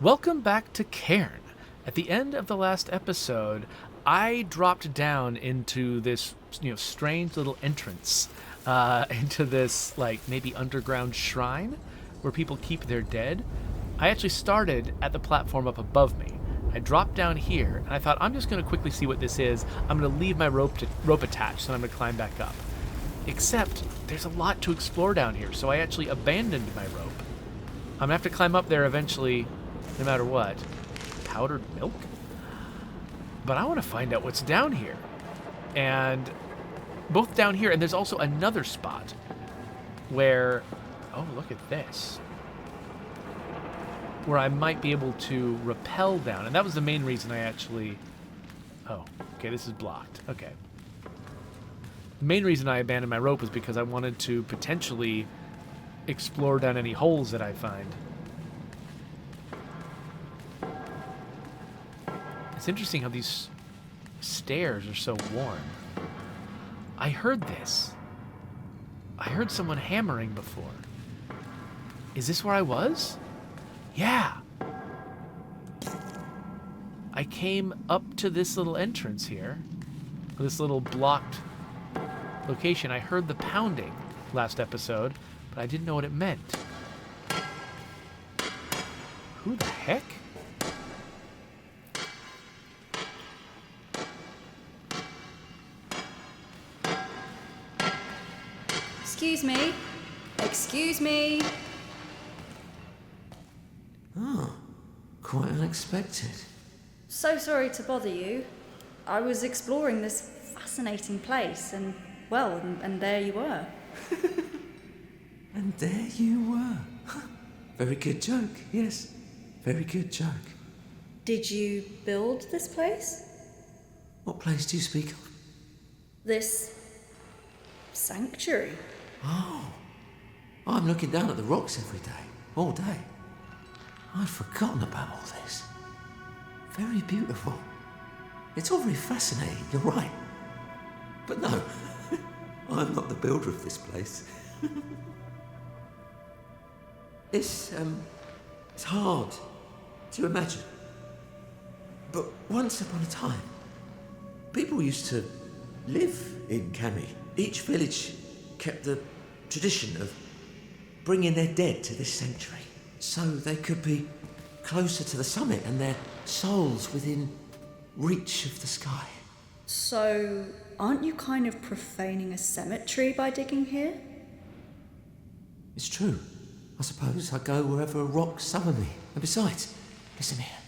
Welcome back to CAIRN. At the end of the last episode, I dropped down into this, strange little entrance into this, maybe underground shrine where people keep their dead. I actually started at the platform up above me. I dropped down here, and I thought, I'm just going to quickly see what this is. I'm going to leave my rope attached, and I'm going to climb back up. Except, there's a lot to explore down here, so I actually abandoned my rope. I'm going to have to climb up there eventually, no matter what. Powdered milk? But I want to find out what's down here. And both down here, and there's also another spot where, oh, look at this, where I might be able to rappel down. And that was the main reason I actually, oh, okay, this is blocked. Okay. The main reason I abandoned my rope was because I wanted to potentially explore down any holes that I find. It's interesting how these stairs are so warm. I heard this. I heard someone hammering before. Is this where I was? Yeah. I came up to this little entrance here, this little blocked location. I heard the pounding last episode, but I didn't know what it meant. Who the heck? Excuse me. Excuse me. Oh, quite unexpected. So sorry to bother you. I was exploring this fascinating place and, well, and there you were. And there you were. Very good joke, yes. Very good joke. Did you build this place? What place do you speak of? This sanctuary? Oh, I'm looking down at the rocks every day, all day. I'd forgotten about all this. Very beautiful. It's all very fascinating, you're right. But no, I'm not the builder of this place. It's hard to imagine. But once upon a time, people used to live in Cami. Each village kept the tradition of bringing their dead to this sanctuary so they could be closer to the summit and their souls within reach of the sky. So, aren't you kind of profaning a cemetery by digging here? It's true. I suppose I go wherever rocks summon me. And besides, listen here.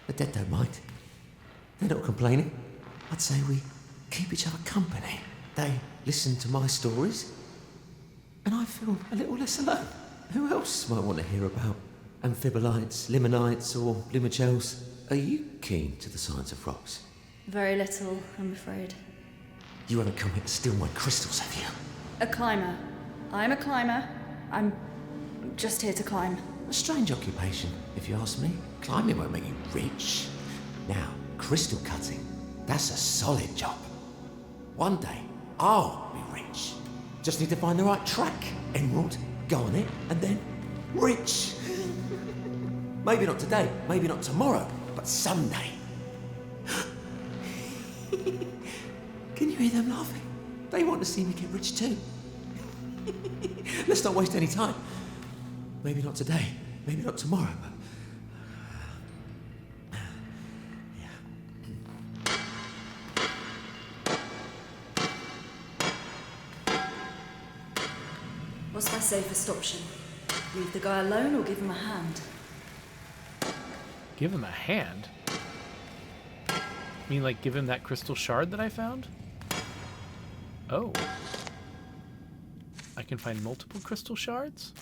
The dead don't mind. They're not complaining. I'd say we keep each other company. They listen to my stories, and I feel a little less alone. Who else might want to hear about amphibolites, limonites, or limogels? Are you keen to the science of rocks? Very little, I'm afraid. You haven't come here to steal my crystals, have you? A climber. I'm a climber. I'm just here to climb. A strange occupation, if you ask me. Climbing won't make you rich. Now, crystal cutting, that's a solid job. One day, I'll be rich. Just need to find the right track. Emerald, go on it, and then rich. Maybe not today, maybe not tomorrow, but someday. Can you hear them laughing? They want to see me get rich too. Let's not waste any time. Maybe not today, maybe not tomorrow, but... What's my safest option? Leave the guy alone or give him a hand? Give him a hand? You mean like give him that crystal shard that I found? Oh. I can find multiple crystal shards?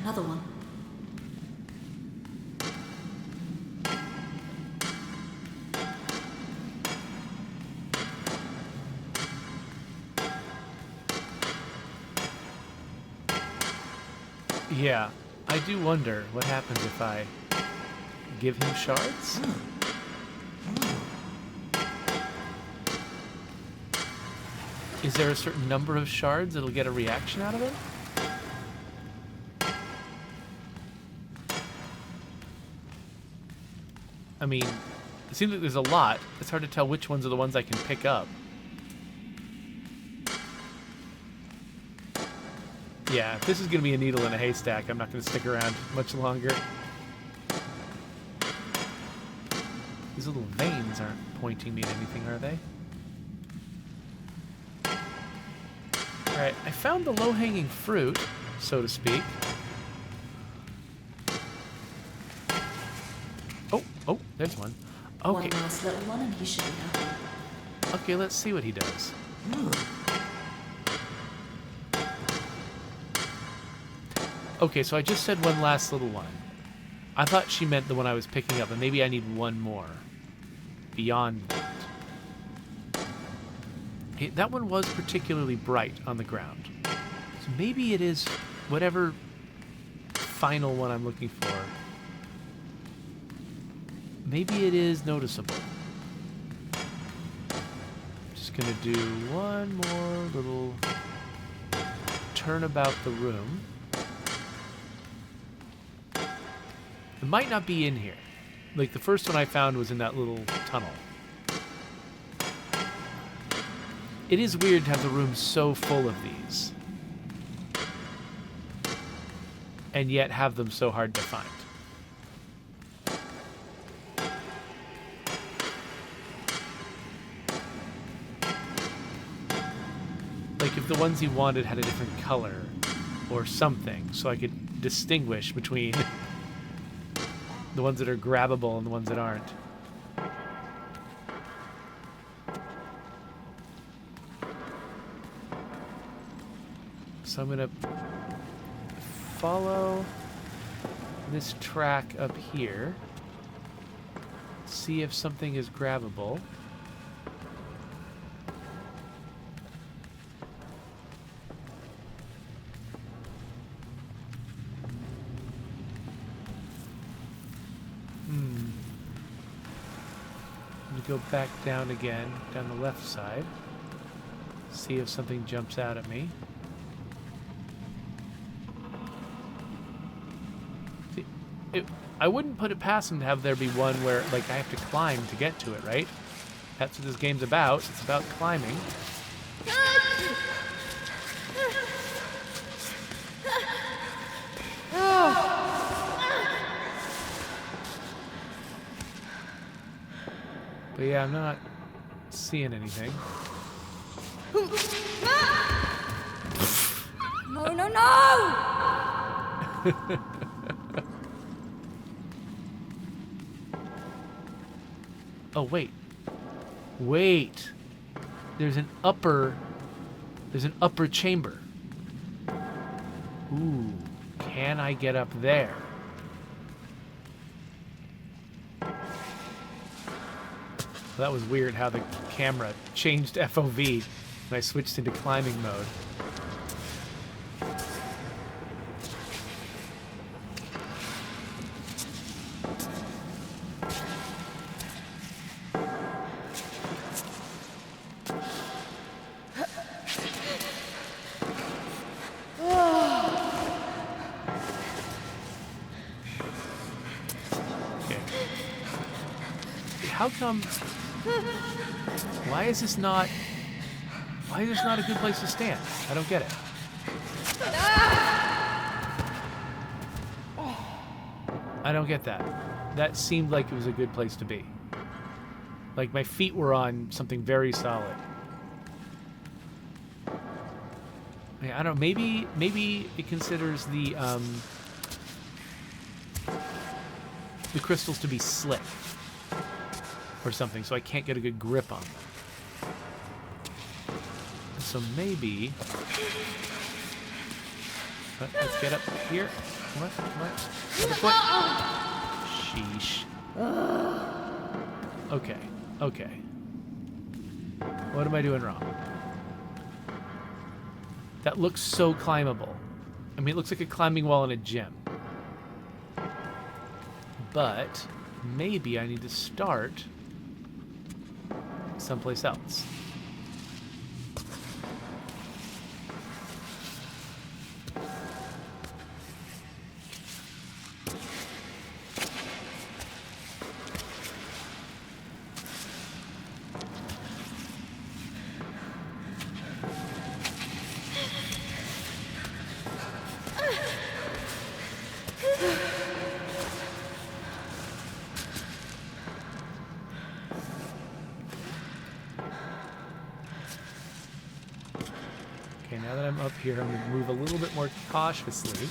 Another one. Yeah. I do wonder what happens if I give him shards. Is there a certain number of shards that'll get a reaction out of him? I mean, it seems like there's a lot. It's hard to tell which ones are the ones I can pick up. Yeah, if this is going to be a needle in a haystack, I'm not going to stick around much longer. These little veins aren't pointing me at anything, are they? Alright, I found the low-hanging fruit, so to speak. Oh, there's one. Okay. One last little one and he should be happy. Okay, let's see what he does. Okay, so I just said one last little one. I thought she meant the one I was picking up, and maybe I need one more. Beyond that. Hey, that one was particularly bright on the ground. So maybe it is whatever final one I'm looking for. Maybe it is noticeable. Just gonna do one more little turn about the room. It might not be in here. Like the first one I found was in that little tunnel. It is weird to have the room so full of these. And yet have them so hard to find. Like if the ones he wanted had a different color or something, so I could distinguish between the ones that are grabbable and the ones that aren't. So I'm gonna follow this track up here, see if something is grabbable. Go back down again, down the left side. See if something jumps out at me. See, I wouldn't put it past him to have there be one where, like, I have to climb to get to it, right? That's what this game's about. It's about climbing. But yeah, I'm not seeing anything. No, no, no! Oh, wait. Wait. There's an upper chamber. Ooh, can I get up there? That was weird how the camera changed FOV when I switched into climbing mode. Okay. How come... Why is this not a good place to stand? I don't get it. I don't get that. That seemed like it was a good place to be. Like my feet were on something very solid. I don't know, maybe it considers the crystals to be slick or something, so I can't get a good grip on them. So maybe... Let's get up here. Come on, come on. Other foot. Sheesh. Okay, okay. What am I doing wrong? That looks so climbable. I mean, it looks like a climbing wall in a gym. but maybe I need to start someplace else. Okay, now that I'm up here, I'm going to move a little bit more cautiously.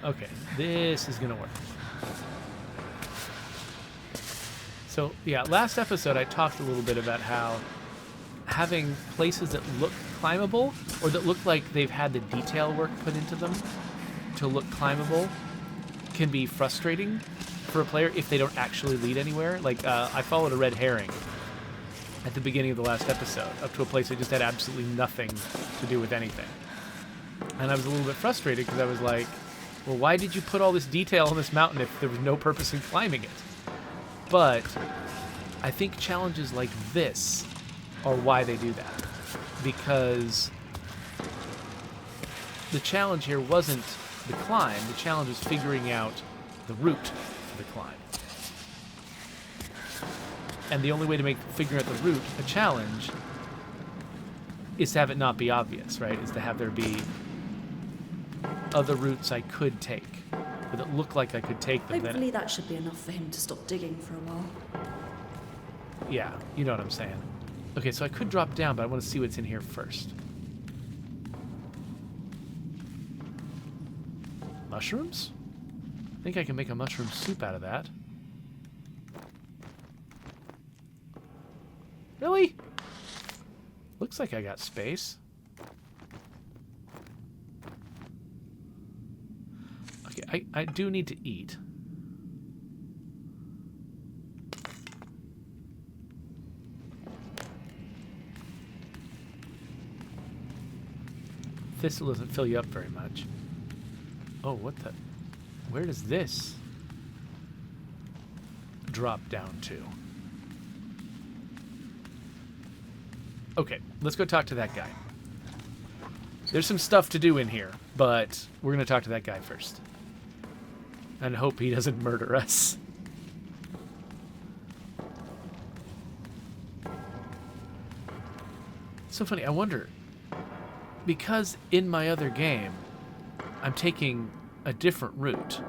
Okay, this is going to work. So, yeah, last episode I talked a little bit about how having places that look climbable, or that look like they've had the detail work put into them to look climbable, can be frustrating for a player if they don't actually lead anywhere. Like, I followed a red herring at the beginning of the last episode up to a place that just had absolutely nothing to do with anything. And I was a little bit frustrated because I was like, well, why did you put all this detail on this mountain if there was no purpose in climbing it? But I think challenges like this are why they do that. Because the challenge here wasn't the climb, the challenge was figuring out the route for the climb. And the only way to make figuring out the route a challenge is to have it not be obvious, right? Is to have there be other routes I could take, or that look like I could take them. Hopefully that should be enough for him to stop digging for a while. Yeah, you know what I'm saying. Okay, so I could drop down, but I want to see what's in here first. Mushrooms? I think I can make a mushroom soup out of that. Really? Looks like I got space. Okay, I do need to eat. Thistle doesn't fill you up very much. Oh, what the... Where does this drop down to? Okay, let's go talk to that guy. There's some stuff to do in here, but we're going to talk to that guy first. And hope he doesn't murder us. So funny, I wonder... Because in my other game, I'm taking a different route.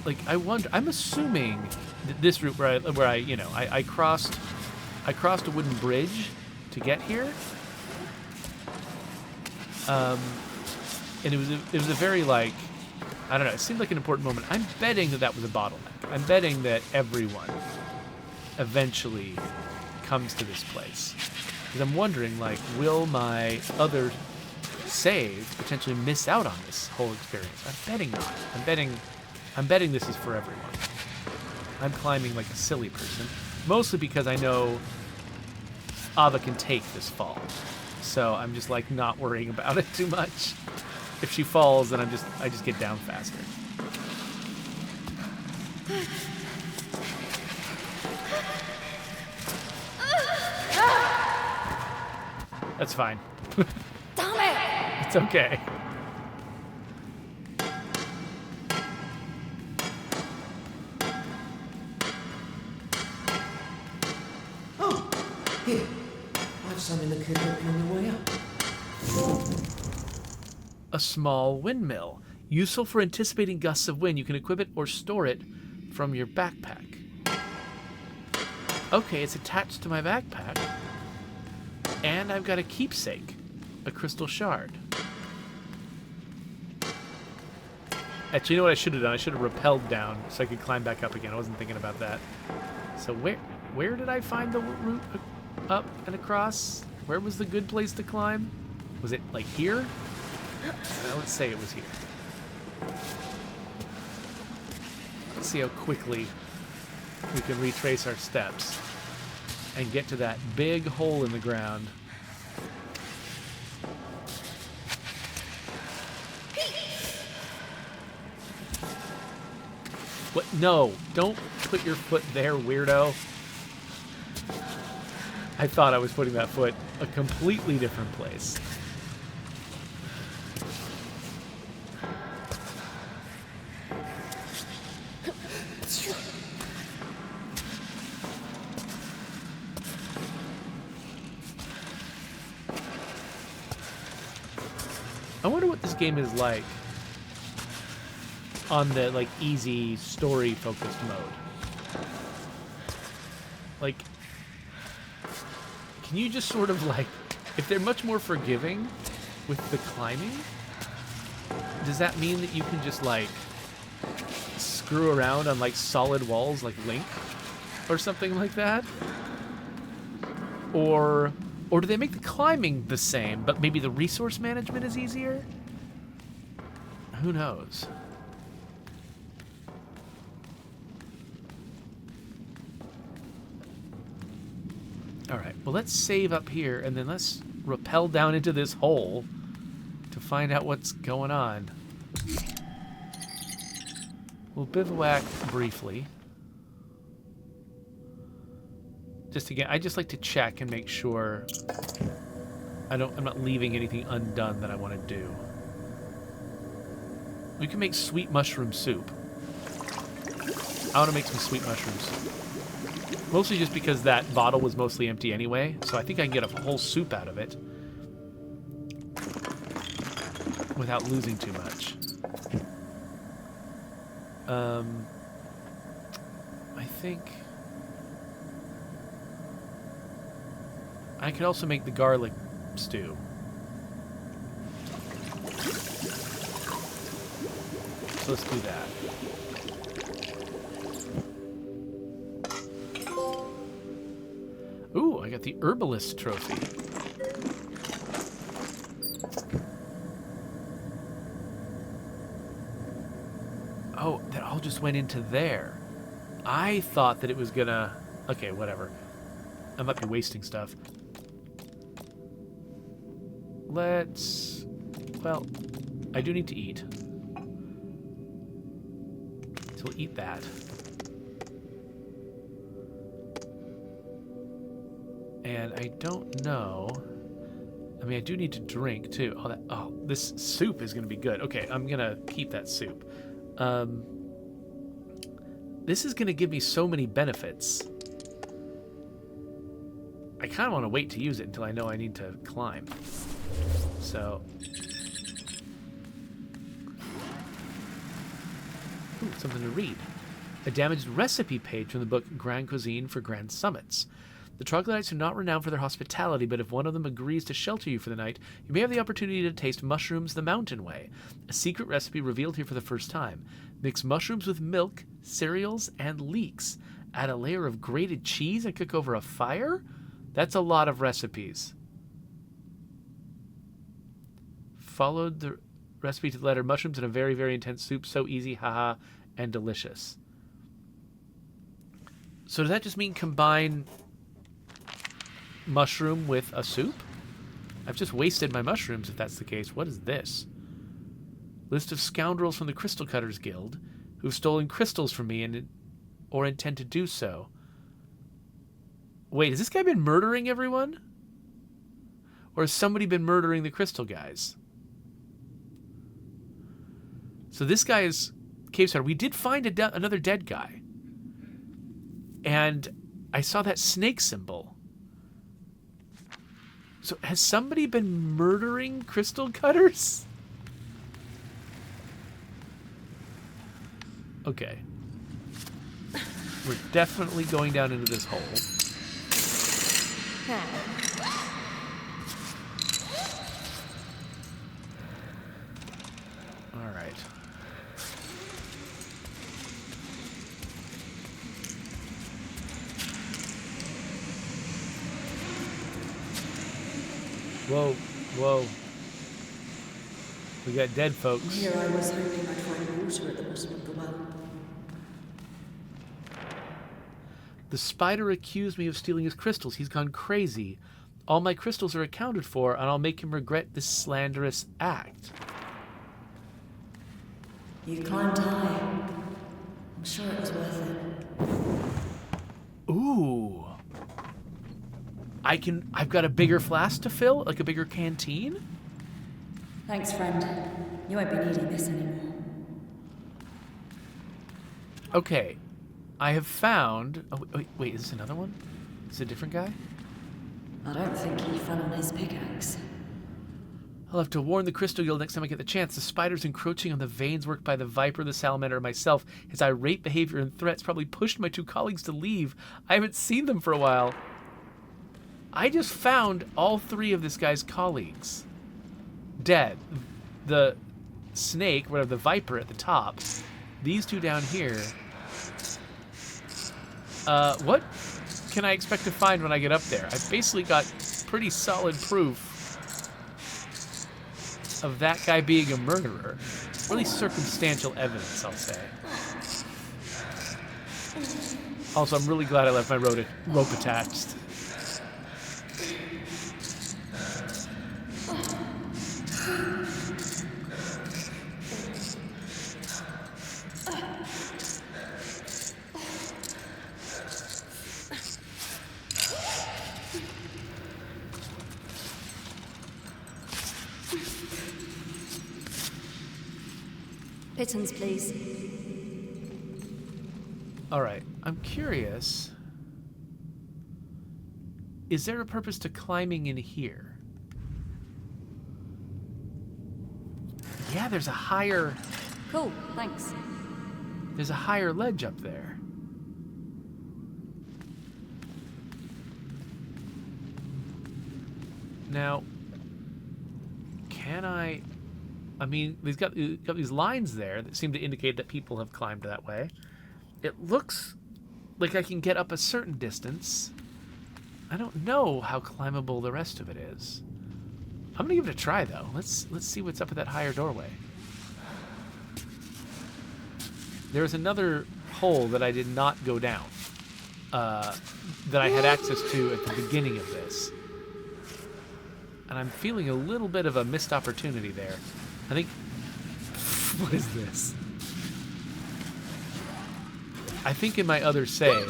Like, I wonder, I'm assuming that this route where I crossed a wooden bridge to get here. And it was a very, like, I don't know, it seemed like an important moment. I'm betting that was a bottleneck. I'm betting that everyone eventually comes to this place. Because I'm wondering, like, will my other save potentially miss out on this whole experience? I'm betting not. I'm betting this is for everyone. I'm climbing like a silly person. Mostly because I know Ava can take this fall. So I'm just, like, not worrying about it too much. If she falls, then I just get down faster. That's fine. Damn it! It's okay. Oh, here. I have something that could help you on your way up. A small windmill. Useful for anticipating gusts of wind. You can equip it or store it from your backpack. Okay, it's attached to my backpack. And I've got a keepsake. A crystal shard. Actually, you know what I should have done? I should have rappelled down so I could climb back up again. I wasn't thinking about that. So where did I find the route up and across? Where was the good place to climb? Was it, like, here? Let's say it was here. Let's see how quickly we can retrace our steps and get to that big hole in the ground. What? No, don't put your foot there, weirdo. I thought I was putting that foot a completely different place. I wonder what this game is like on the, like, easy story-focused mode. Like, can you just sort of, like, if they're much more forgiving with the climbing, does that mean that you can just, like, screw around on, like, solid walls like Link or something like that? Or do they make the climbing the same, but maybe the resource management is easier? Who knows? All right, well, let's save up here, and then let's rappel down into this hole to find out what's going on. We'll bivouac briefly. Just again, I just like to check and make sure I'm not leaving anything undone that I want to do. We can make sweet mushroom soup. I want to make some sweet mushroom soup. Mostly just because that bottle was mostly empty anyway, so I think I can get a whole soup out of it without losing too much. I think I could also make the garlic stew. So let's do that. Ooh, I got the herbalist trophy. Oh, that all just went into there. I thought that it was gonna... Okay, whatever. I might be wasting stuff. Let's... Well, I do need to eat. So we'll eat that. And I don't know... I mean, I do need to drink, too. Oh, this soup is going to be good. Okay, I'm going to keep that soup. This is going to give me so many benefits. I kind of want to wait to use it until I know I need to climb. So... Ooh, something to read. A damaged recipe page from the book Grand Cuisine for Grand Summits. The troglodytes are not renowned for their hospitality, but if one of them agrees to shelter you for the night, you may have the opportunity to taste mushrooms the mountain way, a secret recipe revealed here for the first time. Mix mushrooms with milk, cereals, and leeks. Add a layer of grated cheese and cook over a fire? That's a lot of recipes. Followed the recipe to the letter. Mushrooms in a very, very intense soup. So easy, haha, and delicious. So does that just mean combine mushroom with a soup? I've just wasted my mushrooms if that's the case. What is this? List of scoundrels from the Crystal Cutters Guild who've stolen crystals from me or intend to do so. Wait, has this guy been murdering everyone? Or has somebody been murdering the crystal guys? So this guy is cave star. We did find another dead guy. And I saw that snake symbol. So has somebody been murdering crystal cutters? Okay. We're definitely going down into this hole. All right. Whoa, whoa. We got dead folks. Here I was hoping I'd find water at the bottom of the well. The spider accused me of stealing his crystals. He's gone crazy. All my crystals are accounted for, and I'll make him regret this slanderous act. You climbed high. I'm sure it was worth it. Ooh. I've got a bigger flask to fill? Like a bigger canteen? Thanks, friend. You won't be needing this anymore. Okay. I have found... Oh, wait, is this another one? Is it a different guy? I don't think he fell on his pickaxe. I'll have to warn the Crystal Guild next time I get the chance. The spider's encroaching on the veins worked by the Viper, the Salamander, and myself. His irate behavior and threats probably pushed my 2 colleagues to leave. I haven't seen them for a while. I just found all 3 of this guy's colleagues dead. The snake, whatever, the Viper at the top. These 2 down here. What can I expect to find when I get up there? I've basically got pretty solid proof of that guy being a murderer. Really circumstantial evidence, I'll say. Also, I'm really glad I left my rope attached. Pittance, please. All right, I'm curious. Is there a purpose to climbing in here? Yeah, there's a higher Cool, thanks. ledge up there. Now, can I mean, they've got these lines there that seem to indicate that people have climbed that way. It looks like I can get up a certain distance. I don't know how climbable the rest of it is. I'm gonna give it a try though. Let's see what's up at that higher doorway. There's another hole that I did not go down, that I had access to at the beginning of this. And I'm feeling a little bit of a missed opportunity there. I think... What is this? I think in my other save,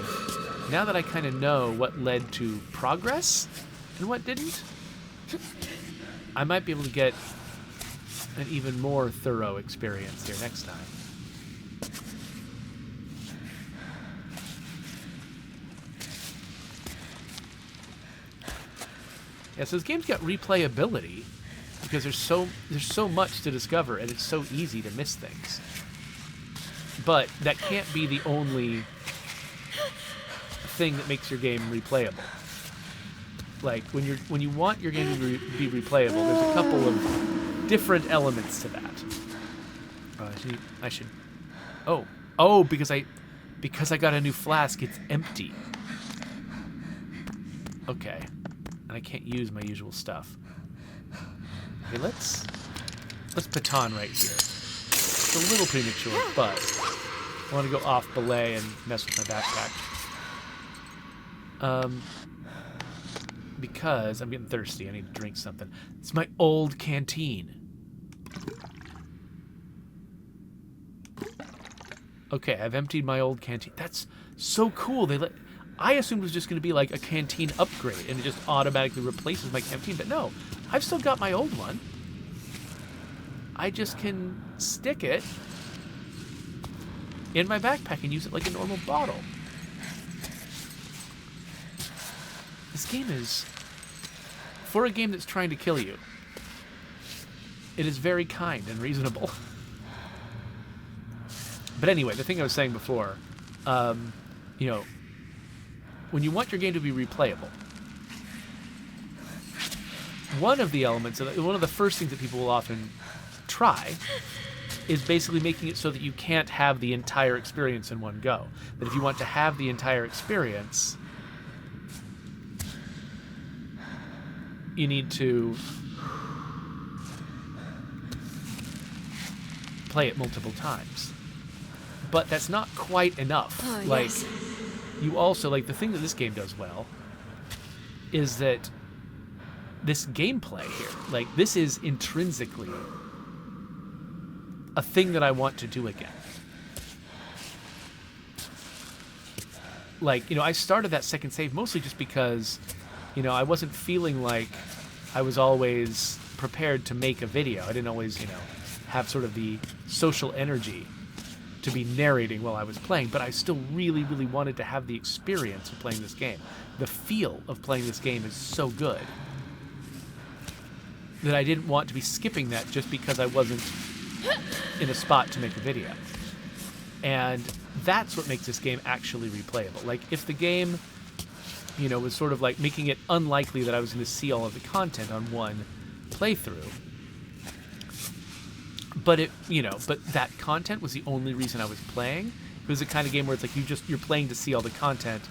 now that I kind of know what led to progress and what didn't, I might be able to get an even more thorough experience here next time. Yeah, so this game's got replayability because there's so much to discover and it's so easy to miss things. But that can't be the only thing that makes your game replayable. Like when you want your game to be replayable, there's a couple of different elements to that. I should. Oh, because I got a new flask, it's empty. Okay. And I can't use my usual stuff. Okay, let's baton right here. It's a little premature, but I want to go off belay and mess with my backpack. Because I'm getting thirsty. I need to drink something. It's my old canteen. Okay, I've emptied my old canteen. That's so cool. I assumed it was just going to be like a canteen upgrade and it just automatically replaces my canteen, but no, I've still got my old one. I just can stick it in my backpack and use it like a normal bottle. This game is, for a game that's trying to kill you, it is very kind and reasonable. But anyway, the thing I was saying before, you know, when you want your game to be replayable, one of the elements, one of the first things that people will often try is basically making it so that you can't have the entire experience in one go. That if you want to have the entire experience, you need to play it multiple times. But that's not quite enough. Oh, like, yes. you also, like, the thing that this game does well is that this gameplay here, like, this is intrinsically a thing that I want to do again. Like, I started that second save mostly just because, I wasn't feeling like I was always prepared to make a video. I didn't always, have sort of the social energy to be narrating while I was playing, but I still really, really wanted to have the experience of playing this game. The feel of playing this game is so good that I didn't want to be skipping that just because I wasn't in a spot to make a video. And that's what makes this game actually replayable. Like, if the game, was sort of like making it unlikely that I was going to see all of the content on one playthrough, but but that content was the only reason I was playing. It was the kind of game where it's like you're playing to see all the content,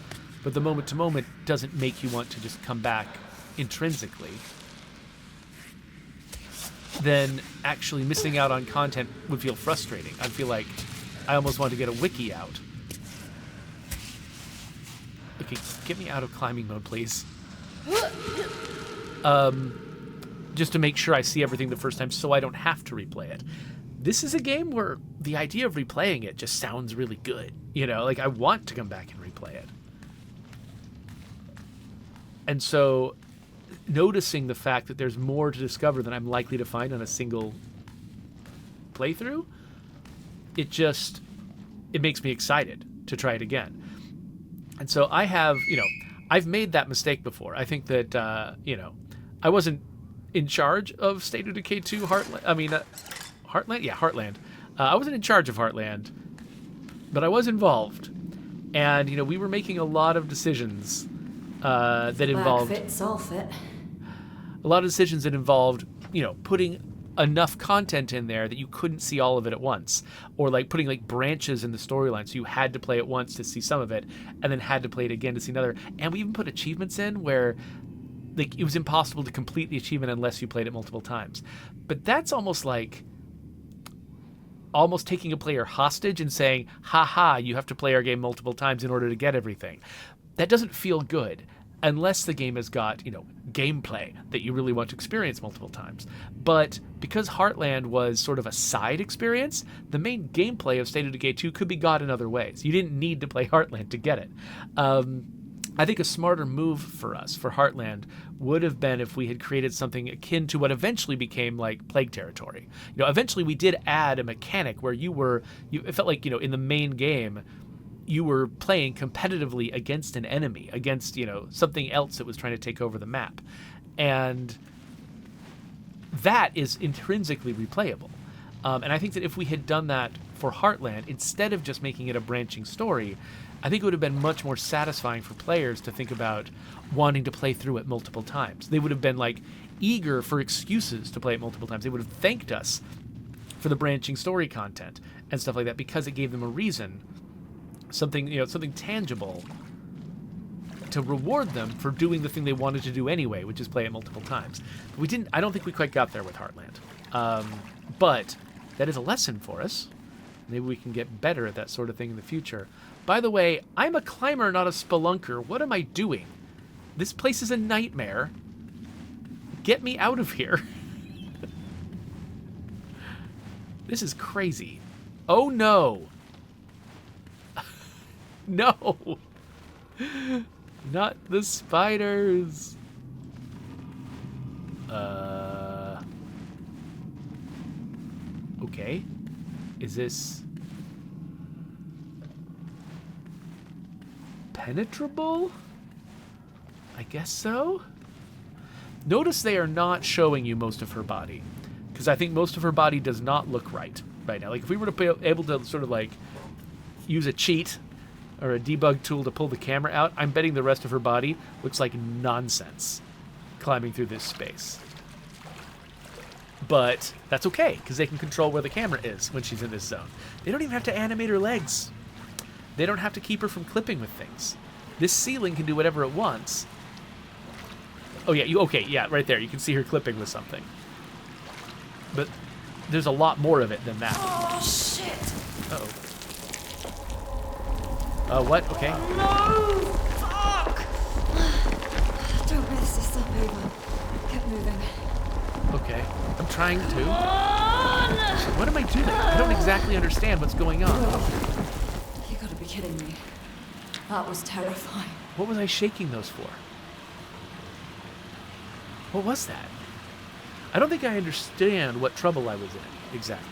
but the moment to moment doesn't make you want to just come back intrinsically. Then actually missing out on content would feel frustrating. I'd feel like I almost want to get a wiki out. Okay, get me out of climbing mode, please. Just to make sure I see everything the first time so I don't have to replay it. This is a game where the idea of replaying it just sounds really good. Like, I want to come back and replay it. And so, noticing the fact that there's more to discover than I'm likely to find on a single playthrough, it makes me excited to try it again. And so I have, I've made that mistake before. I think that, I wasn't in charge of State of Decay 2 Heartland. Heartland? Yeah, Heartland. I wasn't in charge of Heartland, but I was involved. And, we were making a lot of decisions that involved... Black fits, all fit. A lot of decisions that involved, putting enough content in there that you couldn't see all of it at once, or like putting like branches in the storyline so you had to play it once to see some of it and then had to play it again to see another. And we even put achievements in where like it was impossible to complete the achievement unless you played it multiple times. But that's almost taking a player hostage and saying, haha, you have to play our game multiple times in order to get everything. That doesn't feel good unless the game has got, gameplay that you really want to experience multiple times. But because Heartland was sort of a side experience, the main gameplay of State of Decay 2 could be got in other ways. You didn't need to play Heartland to get it. I think a smarter move for us, for Heartland, would have been if we had created something akin to what eventually became like Plague Territory. Eventually we did add a mechanic where it felt like, in the main game, you were playing competitively against an enemy, against, something else that was trying to take over the map. And that is intrinsically replayable. And I think that if we had done that for Heartland, instead of just making it a branching story, I think it would have been much more satisfying for players to think about wanting to play through it multiple times. They would have been like eager for excuses to play it multiple times. They would have thanked us for the branching story content and stuff like that because it gave them a reason, something tangible to reward them for doing the thing they wanted to do anyway, which is play it multiple times. But I don't think we quite got there with Heartland. But that is a lesson for us. Maybe we can get better at that sort of thing in the future. By the way, I'm a climber, not a spelunker. What am I doing? This place is a nightmare. Get me out of here. This is crazy. Oh no. No. Not the spiders. Okay. Is this penetrable? I guess so. Notice they are not showing you most of her body, because I think most of her body does not look right now. Like if we were to be able to sort of like use a cheat or a debug tool to pull the camera out, I'm betting the rest of her body looks like nonsense climbing through this space. But that's okay, because they can control where the camera is when she's in this zone. They don't even have to animate her legs. They don't have to keep her from clipping with things. This ceiling can do whatever it wants. Oh, yeah, okay, yeah, right there. You can see her clipping with something. But there's a lot more of it than that. Oh, shit! Uh-oh. What? Okay. No! Fuck! Don't mess this up, Ava. Keep moving. Okay. I'm trying to. So what am I doing? I don't exactly understand what's going on. You gotta be kidding me. That was terrifying. What was I shaking those for? What was that? I don't think I understand what trouble I was in, exactly.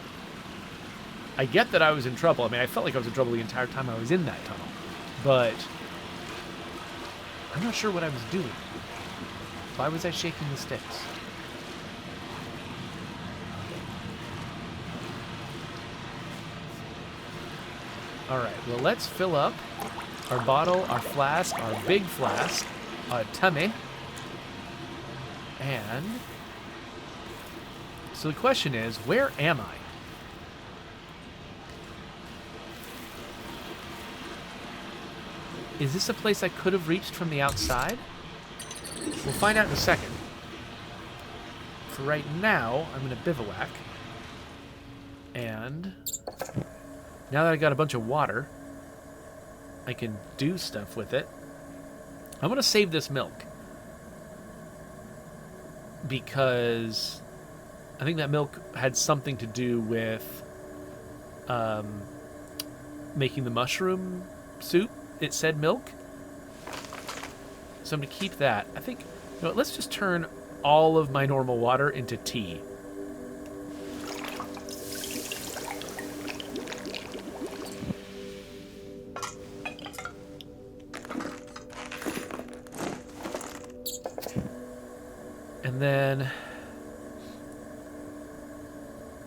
I get that I was in trouble. I mean, I felt like I was in trouble the entire time I was in that tunnel. But I'm not sure what I was doing. Why was I shaking the sticks? Alright, well, let's fill up our bottle, our flask, our big flask, our tummy. And so the question is, where am I? Is this a place I could have reached from the outside? We'll find out in a second. For right now, I'm going to bivouac. And now that I got a bunch of water, I can do stuff with it. I'm going to save this milk. Because I think that milk had something to do with making the mushroom soup. It said milk. So I'm going to keep that. I think, you know what, let's just turn all of my normal water into tea. And then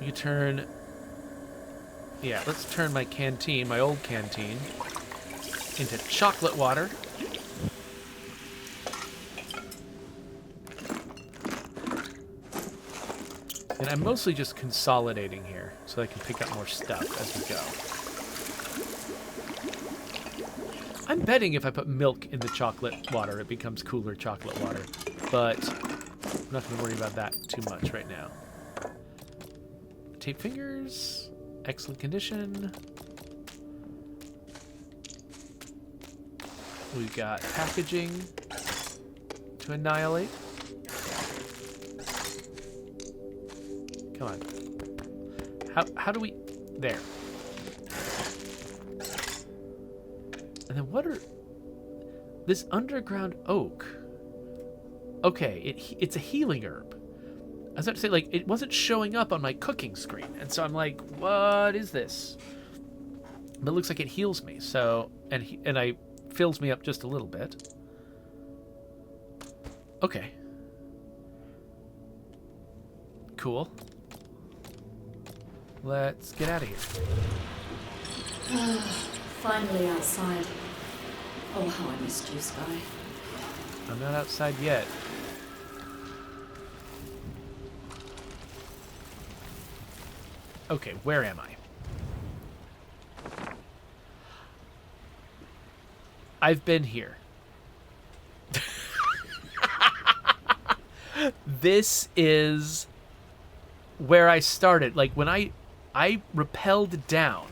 you turn, yeah, let's turn my canteen, my old canteen, into chocolate water. And I'm mostly just consolidating here so I can pick up more stuff as we go. I'm betting if I put milk in the chocolate water, it becomes cooler chocolate water. But I'm not going to worry about that too much right now. Tape fingers, excellent condition. We've got packaging to annihilate. Come on. How do we... There. And then what are... This underground oak. Okay, it's a healing herb. I was about to say, like, it wasn't showing up on my cooking screen. And so I'm like, what is this? But it looks like it heals me. So, and I fills me up just a little bit. Okay. Cool. Let's get out of here. Finally outside. Oh, how I missed you, Sky. I'm not outside yet. Okay, where am I? I've been here. This is where I started. Like, when I rappelled down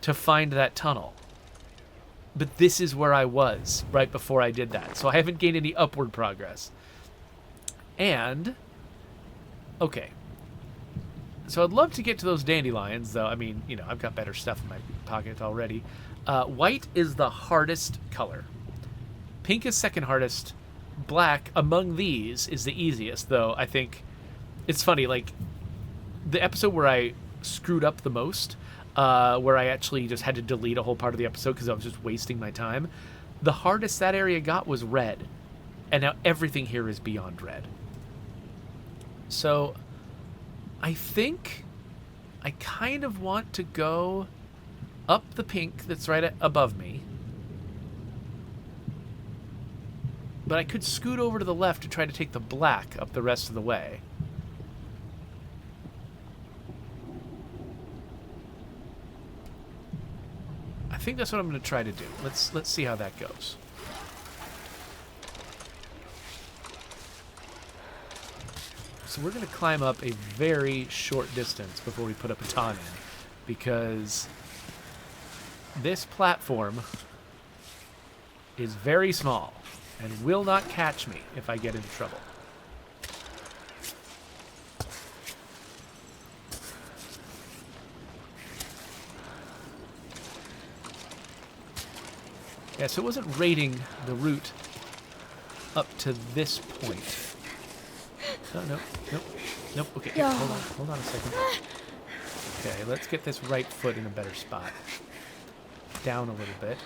to find that tunnel. But this is where I was right before I did that. So I haven't gained any upward progress. And, okay. So I'd love to get to those dandelions, though. I mean, you know, I've got better stuff in my pocket already. White is the hardest color. Pink is second hardest. Black, among these, is the easiest, though. I think it's funny, like, the episode where I screwed up the most, where I actually just had to delete a whole part of the episode because I was just wasting my time, the hardest that area got was red. And now everything here is beyond red. So I think I kind of want to go up the pink that's right above me. But I could scoot over to the left to try to take the black up the rest of the way. I think that's what I'm going to try to do. Let's see how that goes. So we're going to climb up a very short distance before we put a baton in, because this platform is very small and will not catch me if I get into trouble. Yeah, so it wasn't rating the route up to this point. Nope. Okay, Yeah. hold on a second. Okay, let's get this right foot in a better spot. Down a little bit.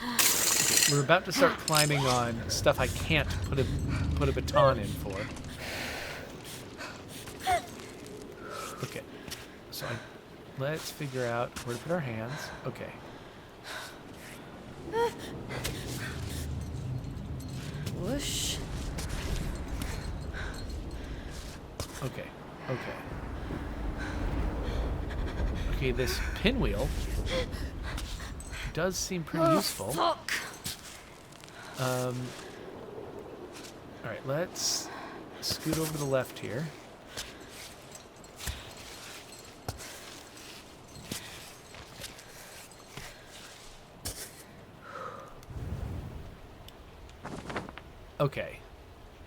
Okay, we're about to start climbing on stuff I can't put a baton in for. Okay, so let's figure out where to put our hands. Okay. Whoosh. Okay. Okay, this pinwheel does seem pretty useful. Fuck. Alright, let's scoot over to the left here. Okay.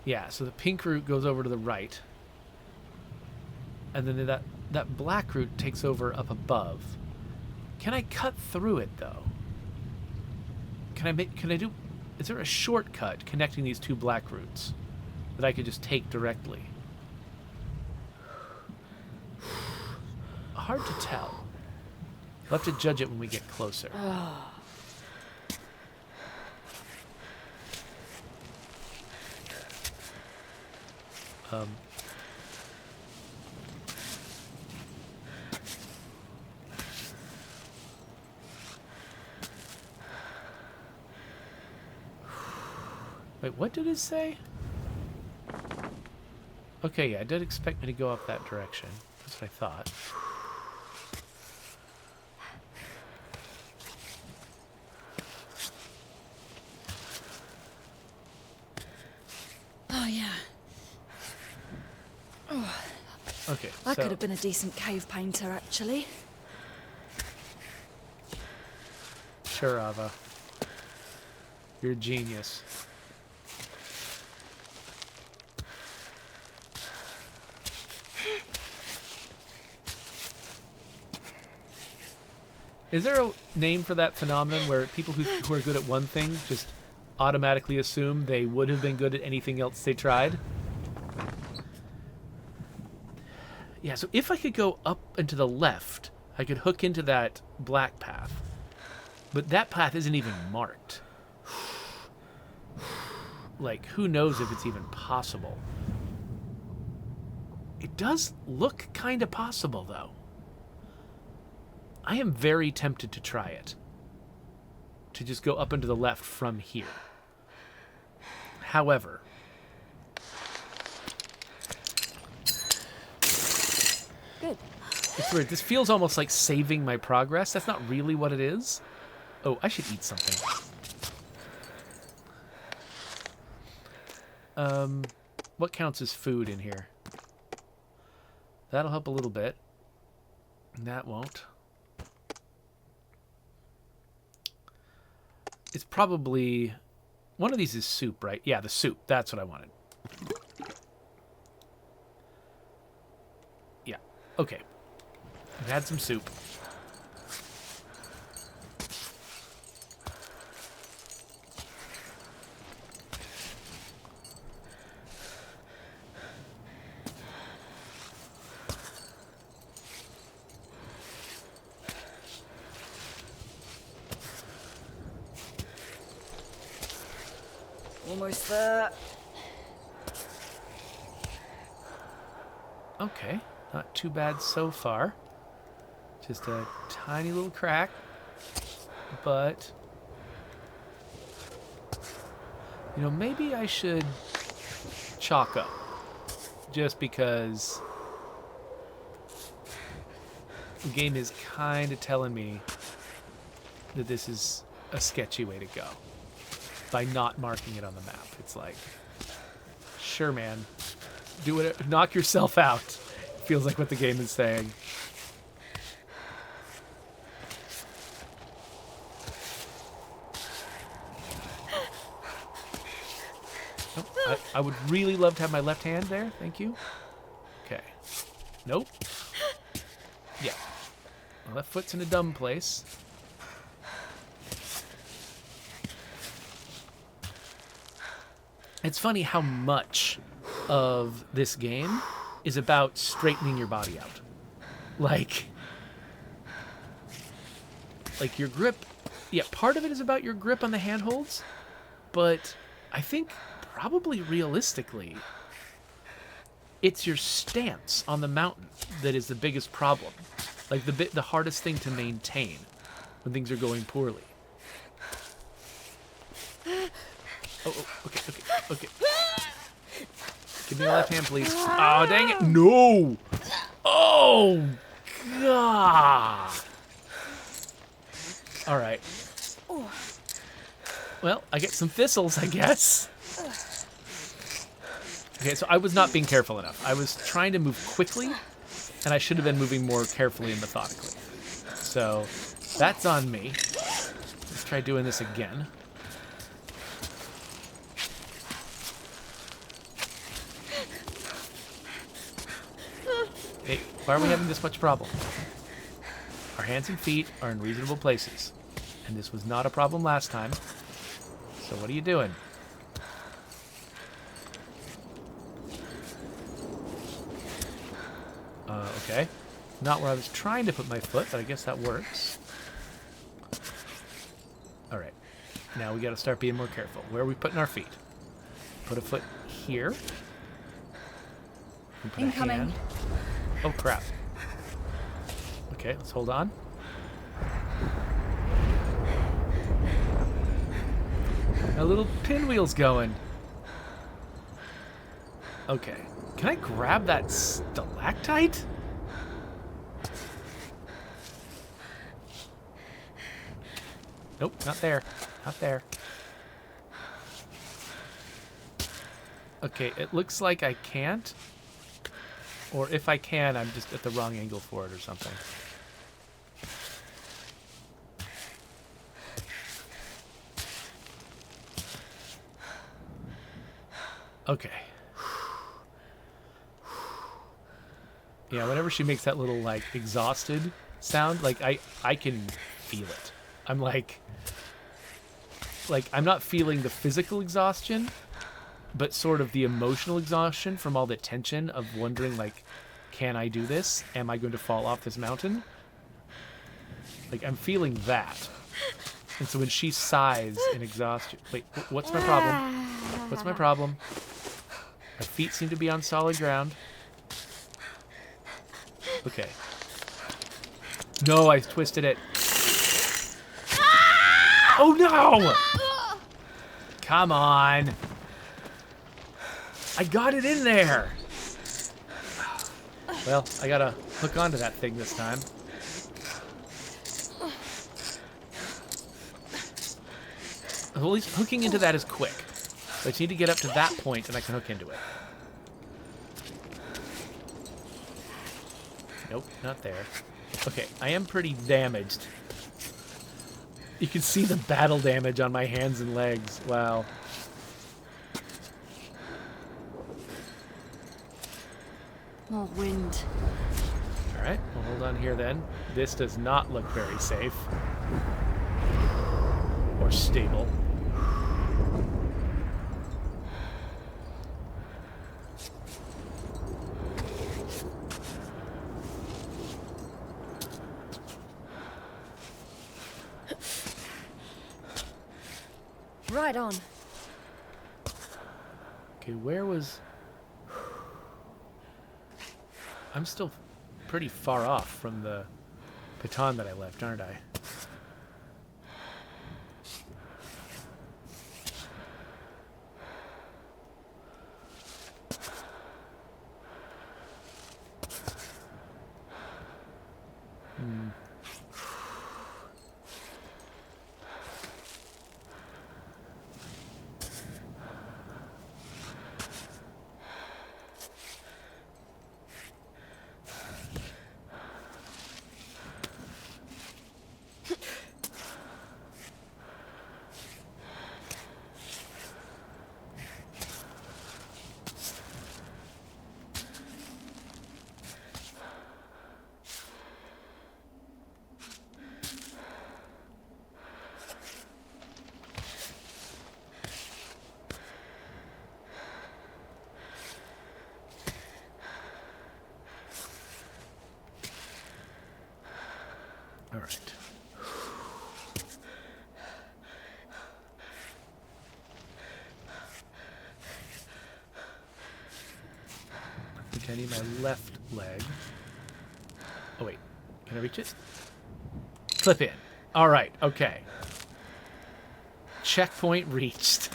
Yeah, so the pink route goes over to the right. And then that black route takes over up above. Can I cut through it, though? Is there a shortcut connecting these two black routes that I could just take directly? Hard to tell. We'll have to judge it when we get closer. Wait, what did it say? Okay, yeah, it did expect me to go up that direction. That's what I thought. Oh, yeah. Okay, I so could have been a decent cave painter, actually. sure, Ava. You're a genius. Is there a name for that phenomenon where people who are good at one thing just automatically assume they would have been good at anything else they tried? Yeah, so if I could go up and to the left, I could hook into that black path. But that path isn't even marked. Like, who knows if it's even possible? It does look kind of possible, though. I am very tempted to try it. To just go up and to the left from here. However, Good. it's weird. This feels almost like saving my progress. That's not really what it is. Oh, I should eat something. What counts as food in here? That'll help a little bit. That won't. It's probably... One of these is soup, right? Yeah, the soup. That's what I wanted. Yeah. Okay. I've had some soup. Almost there. Okay. Not too bad so far. Just a tiny little crack. But... You know, maybe I should chalk up. Just because... the game is kind of telling me that this is a sketchy way to go. By not marking it on the map. It's like, Sure, man. Do it. Knock yourself out. Feels like what the game is saying. Oh, I would really love to have my left hand there. Thank you. Okay. Nope. Yeah. My left foot's in a dumb place. It's funny how much of this game is about straightening your body out. Like your grip, yeah, part of it is about your grip on the handholds, but I think probably realistically, it's your stance on the mountain that is the biggest problem. Like the hardest thing to maintain when things are going poorly. Oh, okay. Give me your left hand, please. Oh, dang it. No! Oh, God. All right. Well, I get some thistles, I guess. Okay, so I was not being careful enough. I was trying to move quickly, and I should have been moving more carefully and methodically. So that's on me. Let's try doing this again. Hey, why are we having this much problem? Our hands and feet are in reasonable places, and this was not a problem last time. So what are you doing? Okay. Not where I was trying to put my foot, but I guess that works. All right. Now we got to start being more careful. Where are we putting our feet? Put a foot here. And put Incoming. a hand. Oh, crap. Okay, let's hold on. My little pinwheel's going. Okay. Can I grab that stalactite? Nope, not there. Not there. Okay, it looks like I can't. Or if I can, I'm just at the wrong angle for it or something. Okay. Yeah, whenever she makes that little, like, exhausted sound, like, I can feel it. I'm like, I'm not feeling the physical exhaustion, but sort of the emotional exhaustion from all the tension of wondering, like, can I do this? Am I going to fall off this mountain? Like, I'm feeling that. And so when she sighs in exhaustion... Wait, what's my problem? What's my problem? My feet seem to be on solid ground. Okay. No, I twisted it. Oh, no! Come on. I got it in there. Well, I gotta hook onto that thing this time. At least hooking into that is quick. So I just need to get up to that point and I can hook into it. Nope, not there. Okay, I am pretty damaged. You can see the battle damage on my hands and legs. Wow. More wind. Alright, we'll hold on here then. This does not look very safe. Or stable. Right on. Okay, where was... I'm still pretty far off from the baton that I left, aren't I? Okay, I need my left leg. Oh, wait. Can I reach it? Clip in. All right, okay. Checkpoint reached.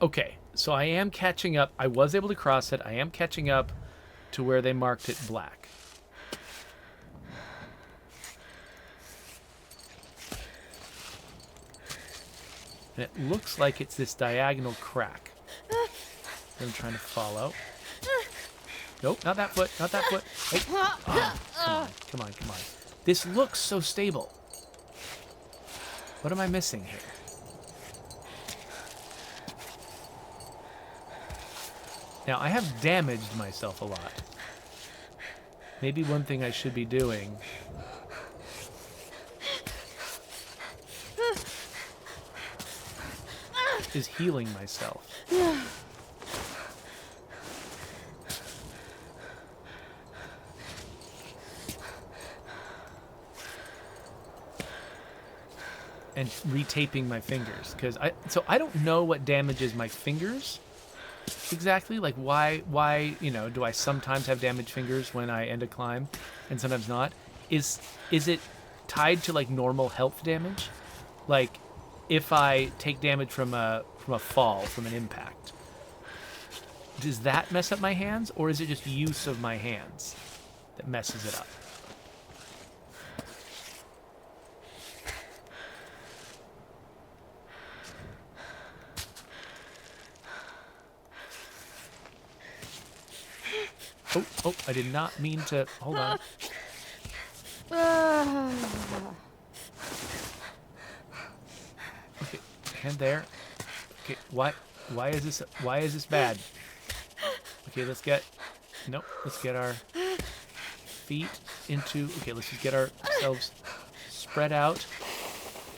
Okay, so I am catching up. I was able to cross it. I am catching up to where they marked it black. And it looks like it's this diagonal crack that I'm trying to follow. Nope, not that foot, not that foot. Hey. Oh, come on. This looks so stable. What am I missing here? Now, I have damaged myself a lot. Maybe one thing I should be doing is healing myself. And retaping my fingers, because I don't know what damages my fingers exactly. Like why do I sometimes have damaged fingers when I end a climb and sometimes not? Is it tied to like normal health damage? Like if I take damage from a fall, from an impact, does that mess up my hands, or is it just use of my hands that messes it up? Oh, I did not mean to. Hold on. Okay, hand there. Okay, why is this bad? Okay, let's get our feet into. Okay, let's just get ourselves spread out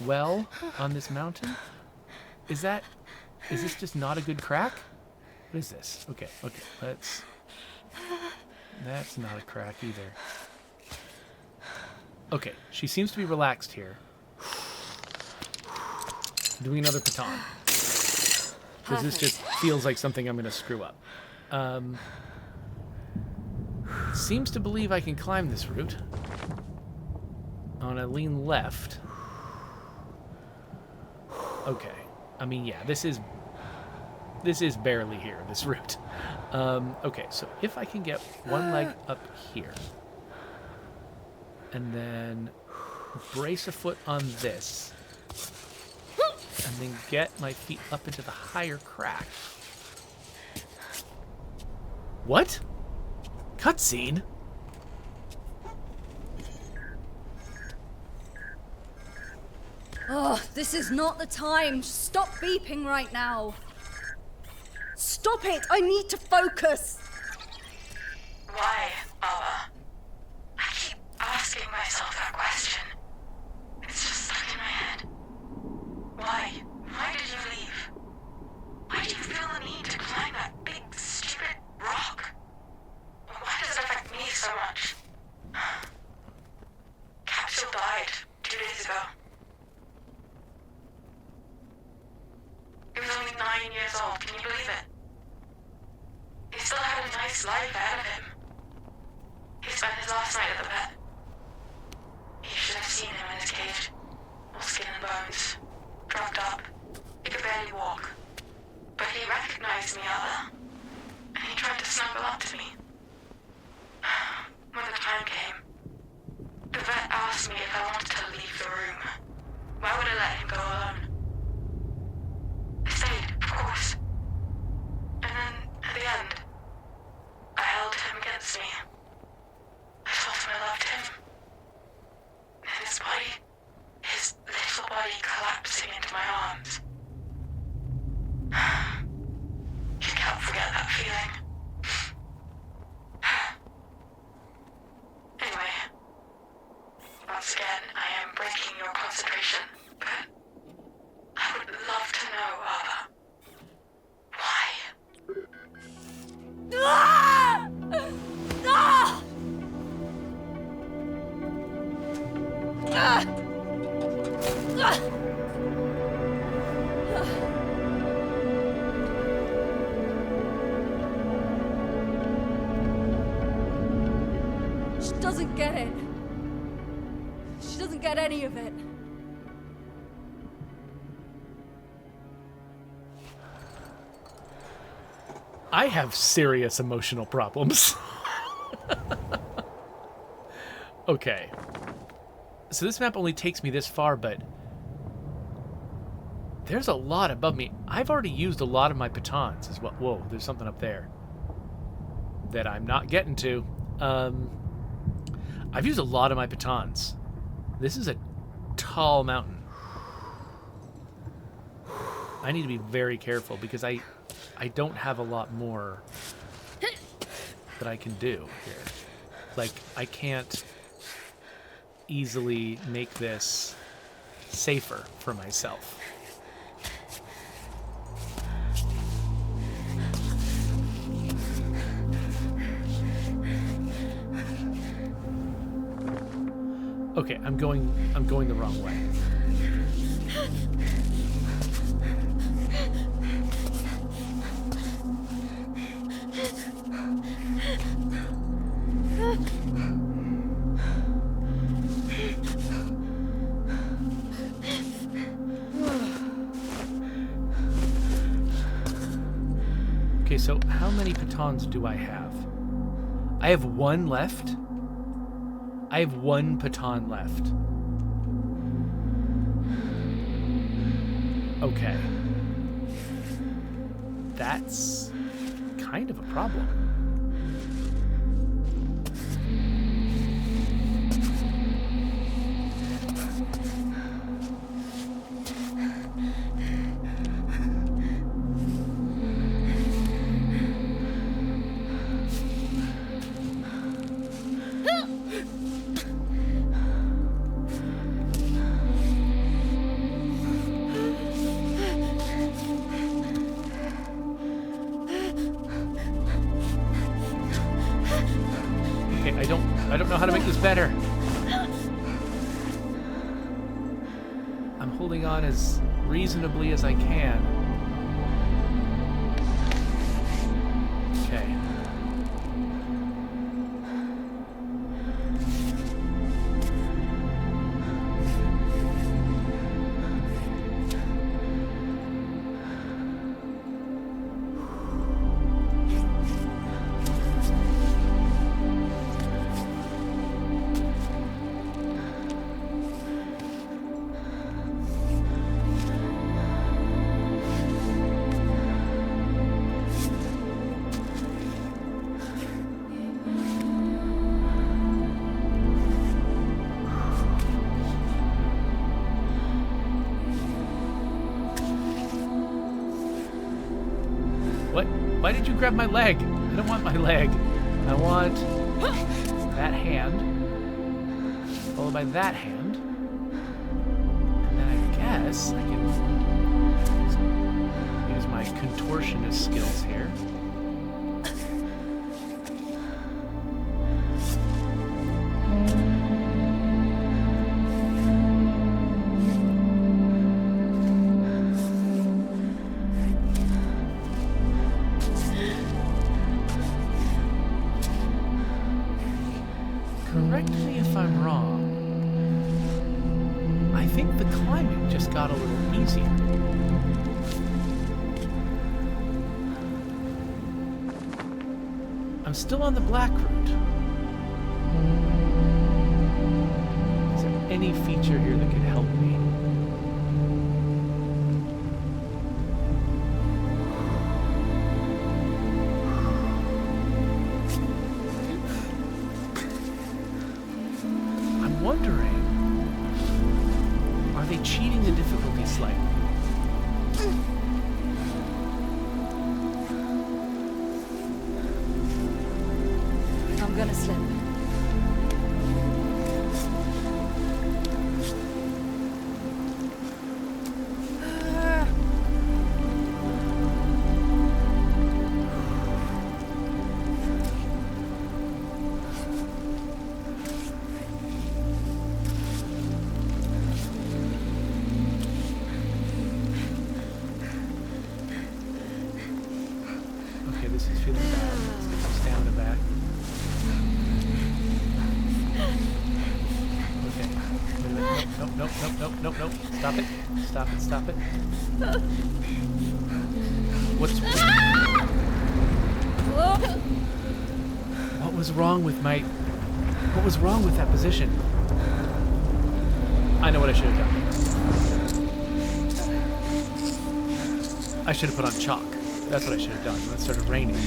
well on this mountain. Is this just not a good crack? What is this? Okay, that's not a crack either. Okay, she seems to be relaxed here. Doing another baton. Because this just feels like something I'm going to screw up. Seems to believe I can climb this route. On a lean left. Okay. I mean, yeah, this is barely here, this route. Okay, so if I can get one leg up here, and then brace a foot on this, and then get my feet up into the higher crack. What? Cutscene? Oh, this is not the time. Stop beeping right now. Stop it! I need to focus! Why, Baba? I keep asking myself that question. It's just stuck in my head. Why? Why did you leave? Why do you feel the need to climb that big, stupid rock? Why does it affect me so much? Capsule died 2 days ago. He was only 9 years old, can you believe it? He still had a nice life ahead of him. He spent his last night at the vet. You should have seen him in his cage. All skin and bones. Drugged up. He could barely walk. But he recognized me, Ella. And he tried to snuggle up to me. When the time came, the vet asked me if I wanted to leave the room. Why would I let him go alone? I stayed, of course. And then, at the end, I held him against me. I told him I loved him. And his little body collapsing into my arms. You can't forget that feeling. Anyway, once again, I am breaking your concentration, but I would love to know, Ava. Why? Ah! Ah! Ah! She doesn't get it. She doesn't get any of it. I have serious emotional problems. Okay. So this map only takes me this far, but there's a lot above me. I've already used a lot of my pitons as well. Whoa, there's something up there that I'm not getting to. I've used a lot of my pitons. This is a tall mountain. I need to be very careful because I don't have a lot more that I can do here. Like, I can't easily make this safer for myself. Okay, I'm going the wrong way. Okay, so how many pitons do I have? I have one left. I have one piton left. Okay. That's kind of a problem. I don't know how to make this better. I'm holding on as reasonably as I can. Okay. What? Why did you grab my leg? I don't want my leg. I want that hand, followed by that hand, and then I guess I can use my contortionist skills here. Correct me if I'm wrong. I think the climbing just got a little easier. I'm still on the black route. Is there any feature here that could help me? Wondering, are they cheating the difficulty slightly? I'm gonna slip. Okay, this is feeling bad. Let's get some stamina back. nope, nope, nope. Stop it. Stop it, stop it. What was wrong with my... What was wrong with that position? I know what I should have done. I should have put on chalk. That's what I should have done when it started raining.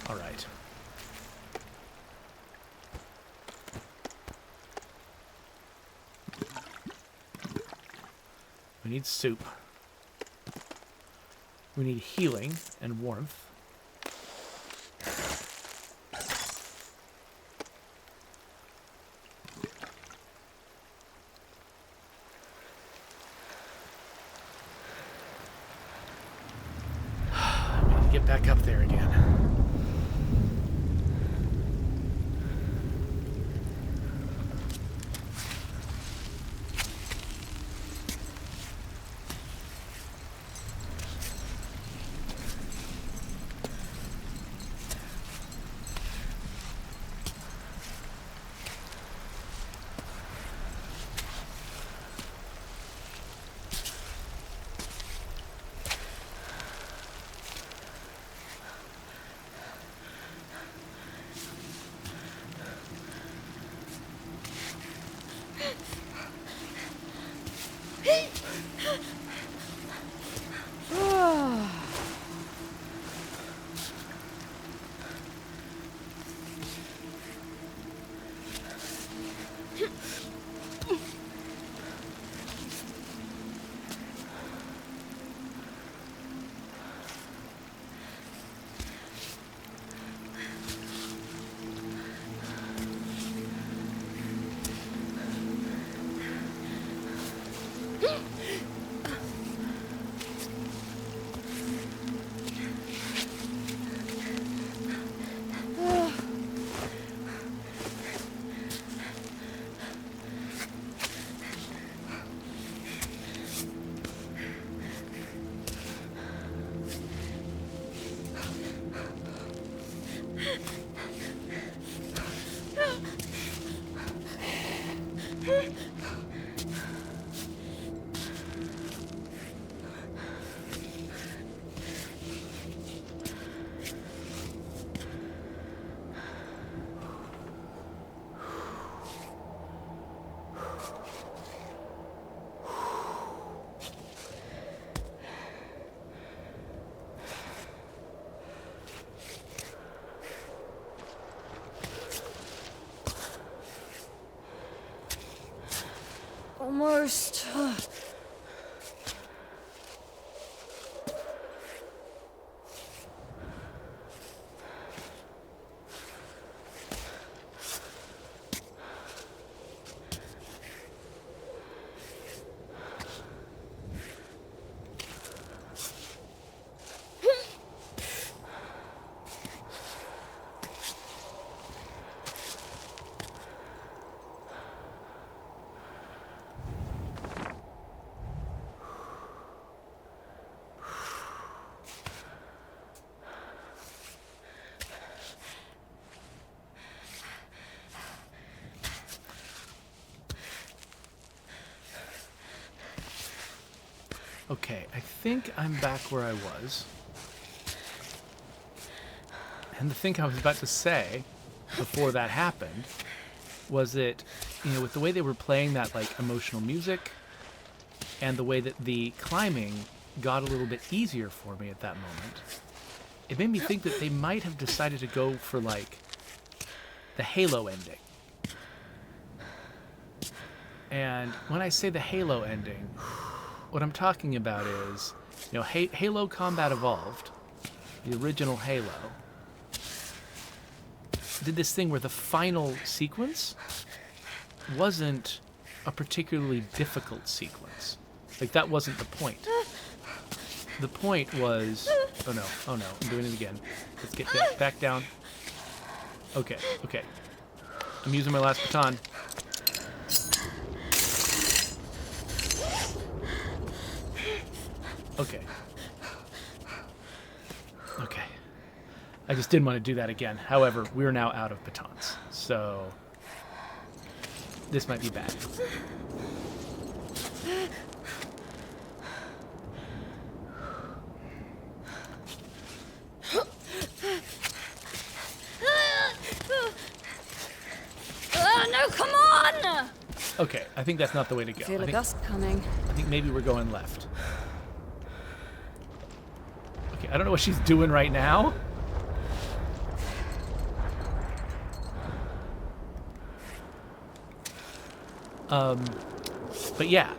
All right. We need soup. We need healing and warmth. We need to get back up there again. Almost. Okay, I think I'm back where I was. And the thing I was about to say before that happened was that, you know, with the way they were playing that, like, emotional music and the way that the climbing got a little bit easier for me at that moment, it made me think that they might have decided to go for, like, the Halo ending. And when I say the Halo ending, what I'm talking about is, you know, Halo Combat Evolved, the original Halo, did this thing where the final sequence wasn't a particularly difficult sequence. Like, that wasn't the point. The point was... Oh no, I'm doing it again. Let's get back down. Okay. I'm using my last baton. I just didn't want to do that again. However, we're now out of batons, so this might be bad. No, come on! Okay, I think that's not the way to go. Feel a gust coming. I think maybe we're going left. Okay, I don't know what she's doing right now. But yeah,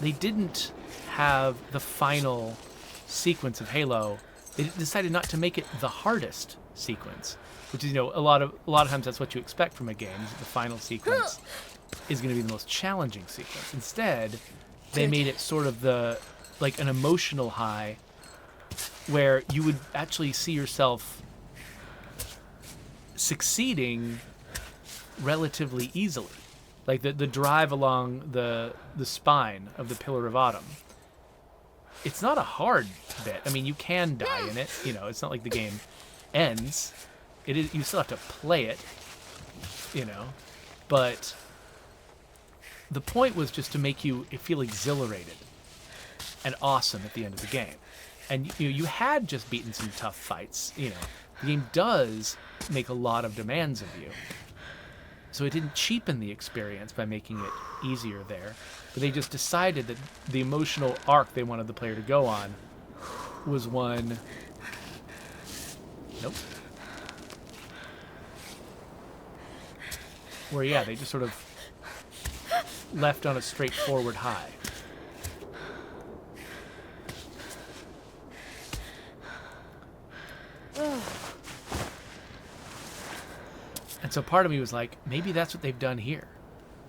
they didn't have the final sequence of Halo. They decided not to make it the hardest sequence, which is, you know, a lot of times that's what you expect from a game. Is that the final sequence is going to be the most challenging sequence. Instead, they made it sort of like an emotional high, where you would actually see yourself succeeding relatively easily. Like the drive along the spine of the Pillar of Autumn. It's not a hard bit. I mean, you can die in it. You know, it's not like the game ends. It is. You still have to play it. You know, but the point was just to make you feel exhilarated and awesome at the end of the game. And you had just beaten some tough fights. You know, the game does make a lot of demands of you. So it didn't cheapen the experience by making it easier there. But they just decided that the emotional arc they wanted the player to go on was one... Nope. Where, yeah, they just sort of left on a straightforward high. And so part of me was like, maybe that's what they've done here.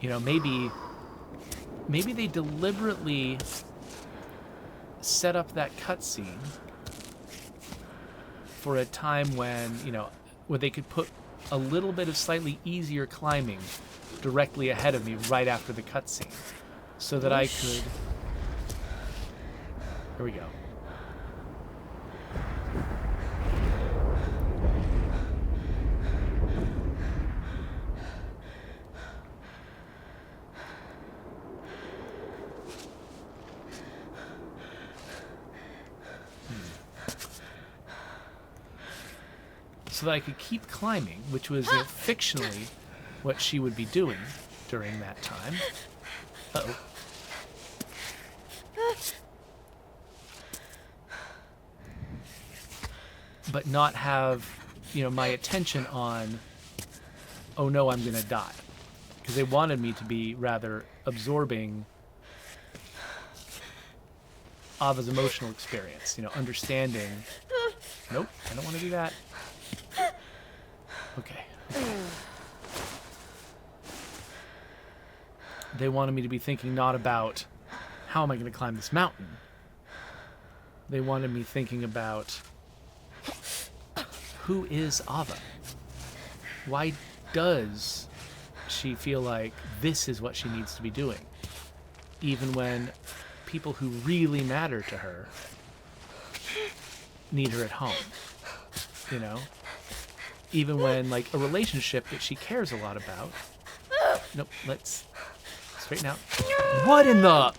You know, maybe they deliberately set up that cutscene for a time when, you know, where they could put a little bit of slightly easier climbing directly ahead of me right after the cutscene, so that I could... Here we go. So that I could keep climbing, which was fictionally what she would be doing during that time. Uh-oh. But not have, you know, my attention on, oh no, I'm gonna die. Because they wanted me to be rather absorbing Ava's emotional experience, you know, understanding. Nope, I don't want to do that. Okay. They wanted me to be thinking not about how am I going to climb this mountain. They wanted me thinking about who is Ava? Why does she feel like this is what she needs to be doing? Even when people who really matter to her need her at home, you know? Even when, like, a relationship that she cares a lot about... Nope, let's straighten out. What in the...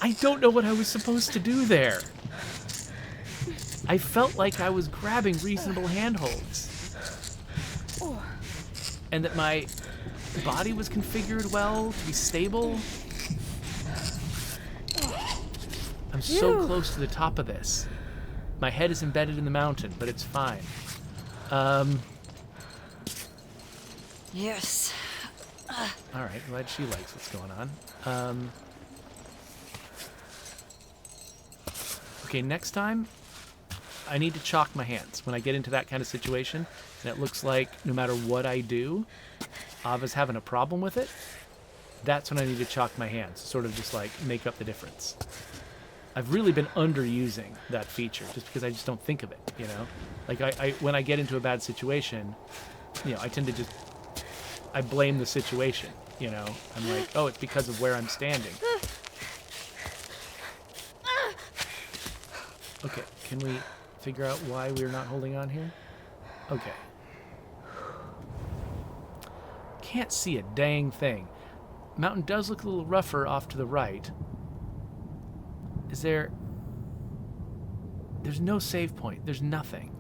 I don't know what I was supposed to do there. I felt like I was grabbing reasonable handholds. And that my body was configured well to be stable. I'm so close to the top of this. My head is embedded in the mountain, but it's fine. Yes. Alright, glad she likes what's going on. Okay, next time, I need to chalk my hands. When I get into that kind of situation, and it looks like no matter what I do, Ava's having a problem with it, that's when I need to chalk my hands. Sort of just like make up the difference. I've really been underusing that feature just because I just don't think of it, you know? Like, I when I get into a bad situation, you know, I tend to just... I blame the situation, you know? I'm like, oh, it's because of where I'm standing. Okay, can we figure out why we're not holding on here? Okay. Can't see a dang thing. Mountain does look a little rougher off to the right. Is there... There's no save point. There's nothing.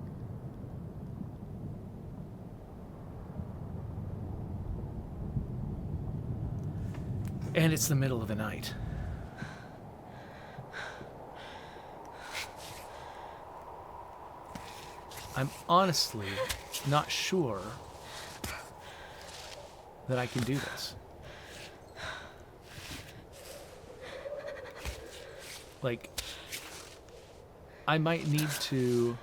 And it's the middle of the night. I'm honestly not sure that I can do this. Like, I might need to...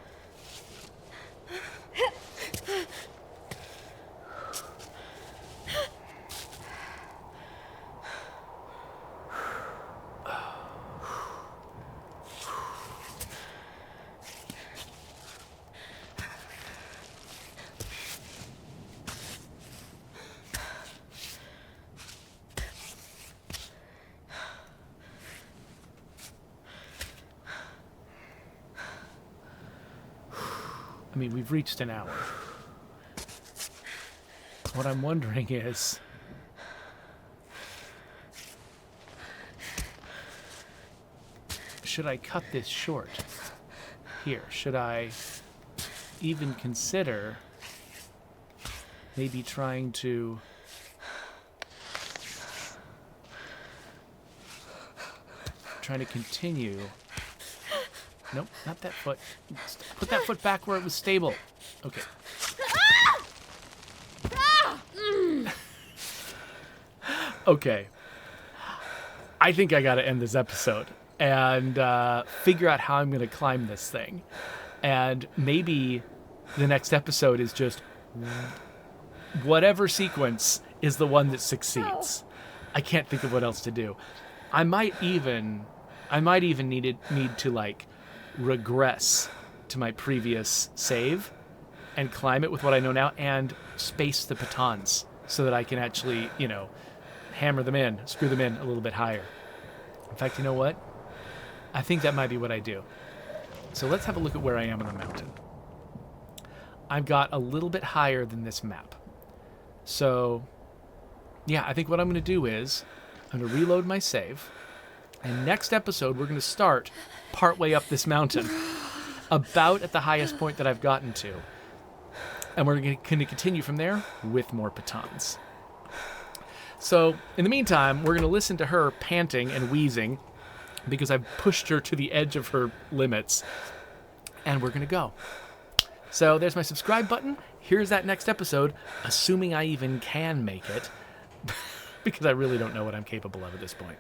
I mean, we've reached an hour. What I'm wondering is... Should I cut this short? Here, should I even consider maybe trying to... continue... Nope, not that foot. Put that foot back where it was stable. Okay. Okay. I think I gotta end this episode and figure out how I'm gonna climb this thing. And maybe the next episode is just whatever sequence is the one that succeeds. I can't think of what else to do. I might even need to like regress to my previous save and climb it with what I know now and space the pitons so that I can actually, hammer them in, screw them in a little bit higher. In fact, you know what? I think that might be what I do. So let's have a look at where I am on the mountain. I've got a little bit higher than this map. So, yeah, I think what I'm going to do is I'm going to reload my save. And next episode, we're going to start partway up this mountain, about at the highest point that I've gotten to. And we're going to continue from there with more pitons. So, in the meantime, we're going to listen to her panting and wheezing because I've pushed her to the edge of her limits. And we're going to go. So, there's my subscribe button. Here's that next episode, assuming I even can make it, because I really don't know what I'm capable of at this point.